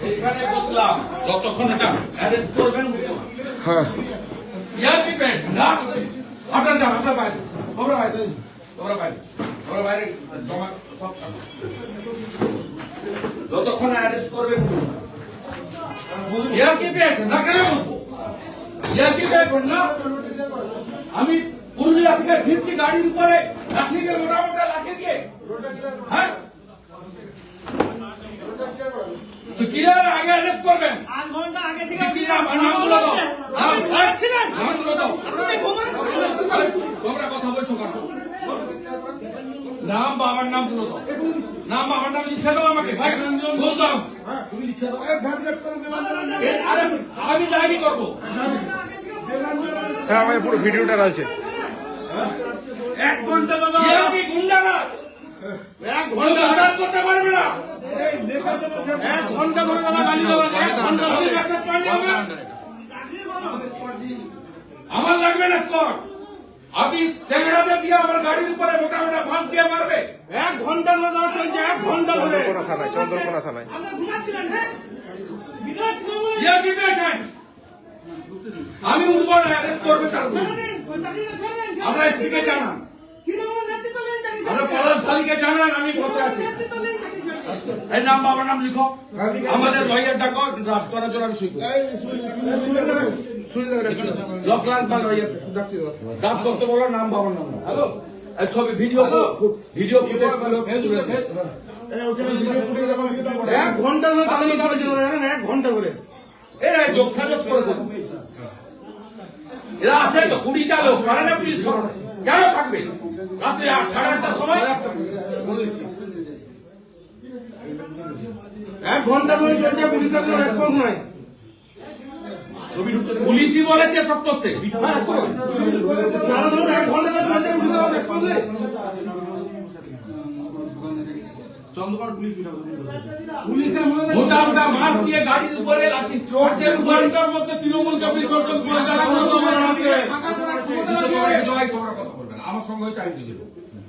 এখানে বসলাম যতক্ষণ এটা অ্যারেস্ট করবেন। হ্যাঁ ইয়াকি পেয়েছে না আপনারা যান, আপনারা বাইরে, তোমরা বাইরে, তোমরা বাইরে, তোমরা বাইরে জমা সব যতক্ষণ অ্যারেস্ট করবেন। ইয়াকি পেয়েছেন না, কেন বসবো? ইয়াকি পেয়েছেন না? আমি পুরুলিয়া থেকে ফিরছি গাড়ির উপরে লাঠি দিয়ে, মোটামোটা লাঠি দিয়ে। হ্যাঁ কিরার আগে অ্যারেস্ট করবেন। 8 ঘন্টা আগে থেকে কি নাম? নামগুলো দাও। আপনি ঘুমাচ্ছিলেন। নামগুলো দাও। আপনি ঘুমাচ্ছিলেন। আরে, তোমরা কথা বলছো কেন? নাম বাবার নাম গুলো দাও। নাম বাবার নাম লিখে দাও আমাকে। ভাই বলতাম তুমি লিখে দাও। আরে আমি ডায়েরি করবো। স্যার আমার পুরো ভিডিওটা রয়েছে। 1 ঘন্টা দাদা। কি গুন্ডারাজ? 1 ঘন্টা হারাত করতে পারবে না। 1 ঘন্টা ধরে দাদা গালি দেবেন। 1 ঘন্টা আমি ধরে মেসেজ পাঠিয়ে হবে। আমার লাগবে না স্কট। আপনি চেংড়াতে দিয়ে আমার গাড়ির উপরে মোটামোটা বাঁশ দিয়ে মারবে। 1 ঘন্টা ধরে দাদা চলছে। 1 ঘন্টা ধরে। চন্দ্রকোনা থানায়, চন্দ্রকোনা থানায়। আপনি ঘুমাচ্ছিলেন। হ্যাঁ বিরাট খবর। কি পেয়েছেন? আমি উঠবো না, অ্যারেস্ট করবে তার। আমরা স্ত্রীকে জানান, আমরা পলাশ শালীকে জানান আমি বসে আছি। এই নাম বাবার নাম লিখো, আমাদের লয়ার ডাকো, ড্রাফট করার জন্য আমি সই করি। লকলাল বা লয়ার ড্রাফট করতে বলো, নাম বাবার নাম। হ্যালো এই ছবি ভিডিও ফুটেজ 1 ঘন্টা ধরে গালি চলছে জানেন। 1 ঘন্টা ধরে। এরা যোগ সাজস করে দেবো। এরা আছে তো 20টা লোক, পারে না পুলিশ সরকার কেন থাকবে? রাত্রে 8:30টার সময় 1 ঘন্টা ধরে চলছে, পুলিশের কোনো রেসপন্স নাই। পুলিশই বলেছে সব করতে। দাদা ধরে 1 ঘন্টা ধরে চলছে, পুলিশের কোনো রেসপন্স নেই। পুলিশের মধ্যে মোটা মাছ দিয়ে গাড়ির উপরে লাঠি চড়ছেন। ঘন্টার মধ্যে তৃণমূলকে বিসর্জন করে দেওয়ার কোনো তোমার আছে? আমার সঙ্গে হয়েছে আমি বুঝে দেবো।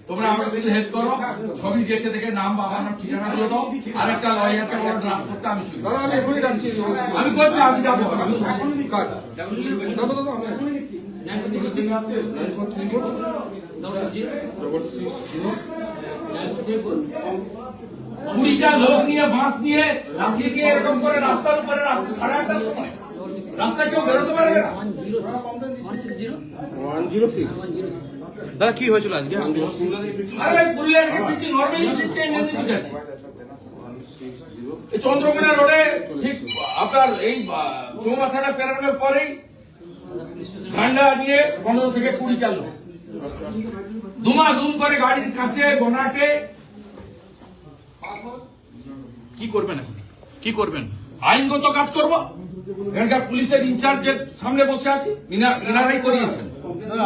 তোমরা আমাকে শুধু হেল্প করো, ছবি দেখে দেখে নাম বাবার নাম ঠিকানা গুলো দাও, আরেকটা লয়ারকে বলো ড্রাফট করতে, আমি শুনি। আমি এখনই ডাকছি। আমি করছি, আমি যাবো। কুড়িটা লোক নিয়ে বাঁশ নিয়ে লাঠি দিয়ে এরকম করে রাস্তার উপরে রাত্রি 8:30টার সময় রাস্তায় কেউ বেরোতে পারবে না। 106 দাদা কি হয়েছিল আজকে? আরে ভাই পুরুলিয়ার পিছিয়ে নর্মালি দিচ্ছে, এমনি ঠিক আছে। এই চন্দ্রকোনা রোডে ঠিক আপনার এই চৌমাথাটা পেরানোর পরেই ঝান্ডা নিয়ে 15 থেকে 20টা লোক দুমাদুম করে গাড়ির কাছে গোনাকে। কি করবেন এখন? কি করবেন? আইনগত কাজ করবো। এখানকার পুলিশের ইনচার্জের সামনে বসে আছি, ইনারাই করিয়েছেন।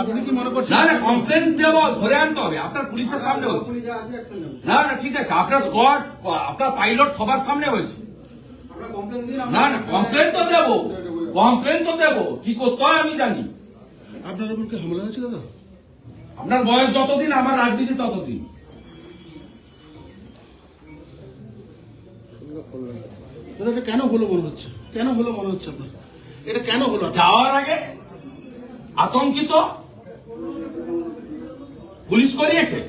আপনি কি মনে করছেন? না না কমপ্লেন দেবো, ধরে আনতে হবে। আপনার পুলিশের সামনে হচ্ছে। না না ঠিক আছে, আপনার স্কোয়াড, আপনার পাইলট সবার সামনে হয়েছে। না না কমপ্লেন তো দেবো, কমপ্লেন তো দেবো। কি করতে হয় আমি জানি। আপনার উপর কি হামলা হয়েছে দাদা? আপনার বয়স যতদিন, আমার রাজনীতি ততদিন। দাদা এটা কেন হলো মনে হচ্ছে? কেন হলো মনে হচ্ছে আপনার? এটা কেন হলো? যাওয়ার আগে আতঙ্কিত পুলিশ করিয়েছে।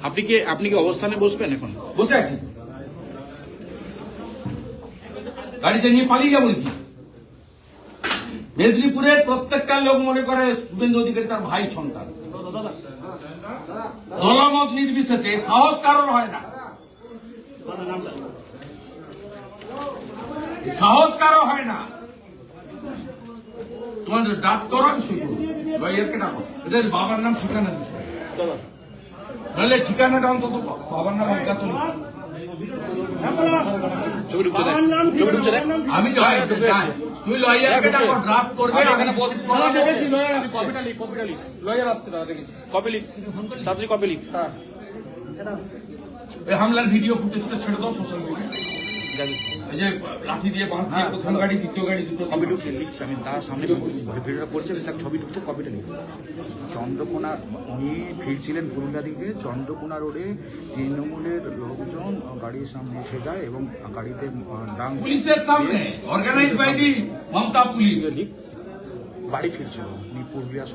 আপনি কি অবস্থানে বসবেন এখন? বসে আছি, গাড়িতে নিয়ে পালিয়ে যাবো কি? মেদিনীপুরের প্রত্যেকটা লোক মনে করে শুভেন্দু অধিকারী তার ভাই সন্তান। দলমত নির্বিশেষে সাহস কারণ হয় না, সাহস কারো হয় না। তোমাদের ডাক করো, আমি শুরু করবো। লয়ারকে ডাকো, এদের বাবার নাম ঠিকানা দিচ্ছে, নাহলে ঠিকানাটা অন্তত বাবার নাম অজ্ঞাত লিখো। আমি তুই লয়ারকে ডাকো, ড্রাফট করবে। লয়ার আসছে দাদা, দেখেছি। কপি লিখ, তাড়াতাড়ি কপি লিখ। হামলার ভিডিও ফুটেজটা ছেড়ে দাও সোশ্যাল মিডিয়ায়। এই যে লাঠি দিয়ে বাঁশ দিয়ে প্রথম গাড়ি দ্বিতীয় গাড়ি দুটো কপি ঢুকছে লিখছে, আমি তার সামনে ভিডিওটা করছি, আমি তার ছবি ঢুকছে, কপিটা লিখছি। চন্দ্রকোনা উনি ফিরছিলেন পুরুলিয়া দিকে, চন্দ্রকোনা রোডে তৃণমূলের লোকজন গাড়ির সামনে এসে যায় এবং গাড়িতে ডাং পুলিশের সামনে organise by the Mamata police. বাড়ি ফিরছিল উনি পুরুলিয়া